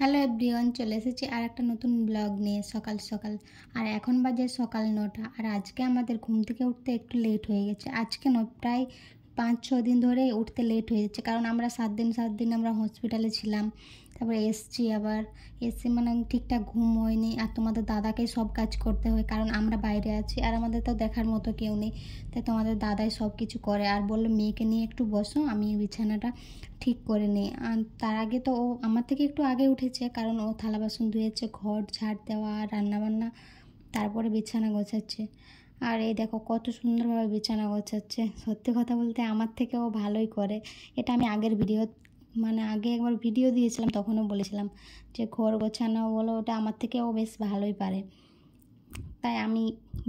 Hello everyone, চলে এসেছি আর একটা নতুন ব্লগ নিয়ে সকাল সকাল। আর এখন বাজে সকাল 9টা। আর আজকে আমাদের ঘুম থেকে উঠতে একটু লেট হয়ে গেছে। আজকে প্রায় 5-6 দিন ধরে উঠতে লেট হয়ে যাচ্ছে, কারণ আমরা 7 দিন আমরা হসপিটালে ছিলাম। তারপরে আবার এসছি, মানে ঠিকঠাক ঘুম হয়নি। আর তোমাদের দাদাকেই সব কাজ করতে হয়, কারণ আমরা বাইরে আছি আর আমাদের তো দেখার মতো কেউ নেই। তাই তোমাদের দাদাই সব কিছু করে। আর বললো মেয়েকে নিয়ে একটু বসো, আমি বিছানাটা ঠিক করে নিই। আর তার আগে তো ও আমার থেকে একটু আগে উঠেছে, কারণ ও থালা বাসন ধুয়েছে, ঘর ঝাড় দেওয়া আর রান্নাবান্না, তারপরে বিছানা গোছাচ্ছে। আর এই দেখো কত সুন্দরভাবে বিছানা গোছাচ্ছে। সত্যি কথা বলতে আমার থেকে ও ভালোই করে। এটা আমি আগে একবার ভিডিও দিয়েছিলাম, তখনও বলেছিলাম যে ঘর গোছানো বলো, ওটা আমার থেকে ও বেশ ভালোই পারে। তাই আমি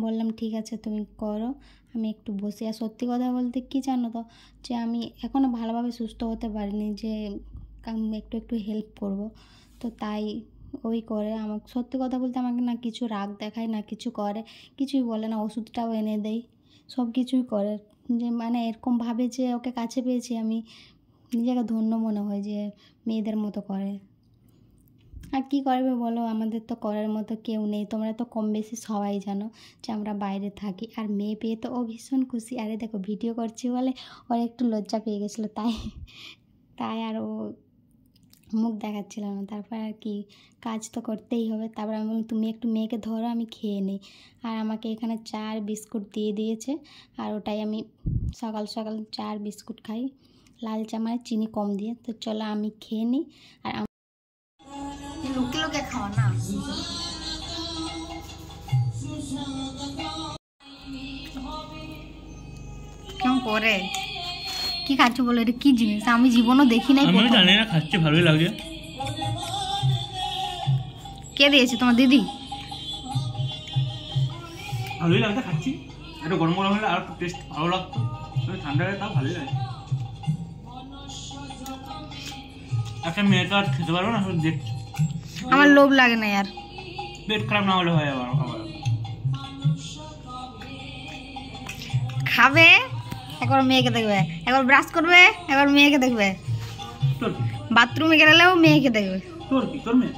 বললাম ঠিক আছে তুমি করো, আমি একটু বসি। আর সত্যি কথা বলতে কি জানো তো, যে আমি এখনও ভালোভাবে সুস্থ হতে পারিনি, যে আমি একটু একটু হেল্প করব। তো তাই ওই করে আমাকে, সত্যি কথা বলতে আমাকে না কিছু রাগ দেখায় না কিছু করে, কিছুই বলে না। ওষুধটাও এনে দেয়, সব কিছুই করে। যে মানে এরকমভাবে যে ওকে কাছে পেয়েছি, আমি নিজেকে ধন্য মনে হয় যে মেয়েদের মতো করে। আর কী করবে বলো, আমাদের তো করার মতো কেউ নেই। তোমরা তো কম বেশি সবাই জানো যে আমরা বাইরে থাকি। আর মেয়ে পেয়ে তো ও ভীষণ খুশি। আরে দেখো ভিডিও করছি বলে ওর একটু লজ্জা পেয়ে গেছিলো, তাই তাই আর ও মুখ দেখাচ্ছিল না। তারপর আর কি, কাজ তো করতেই হবে। তারপর আমি বললাম তুমি একটু মেয়েকে ধরো, আমি খেয়ে নিই। আর আমাকে এখানে 4 বিস্কুট দিয়ে দিয়েছে, আর ওটাই আমি সকাল সকাল 4 বিস্কুট খাই, লাল চা, মানে চিনি কম দিয়ে। তো চলো আমি খেয়ে নিই। আর লুকে লুকে খাওয়া না, কেমন করে কি খাচ্ছ বলো? এটা কি জিনিস আমি জীবনও দেখি নাই। আমি জানি না, খাচ্ছে ভালোই লাগে। কে দিয়েছে? তোমার দিদি? ভালোই লাগছে, খাচ্ছি। একটু গরম গরম হলে আর একটু টেস্ট ভালো লাগতো, ঠান্ডা হলে তাও ভালোই লাগে। একটা মেয়ে তো আর খেতে পারবো না, শুধু দেখছি। আমার লোভ লাগে না यार, পেট খারাপ না হলে হয়। আবার খাবে, একবার মেয়েকে দেখবে, একবার ব্রাশ করবে, একবার মেয়েকে দেখবে, তোর কি? বাথরুমে গেলেও মেয়েকে দেখবে। তোর কি? তোর মেয়ে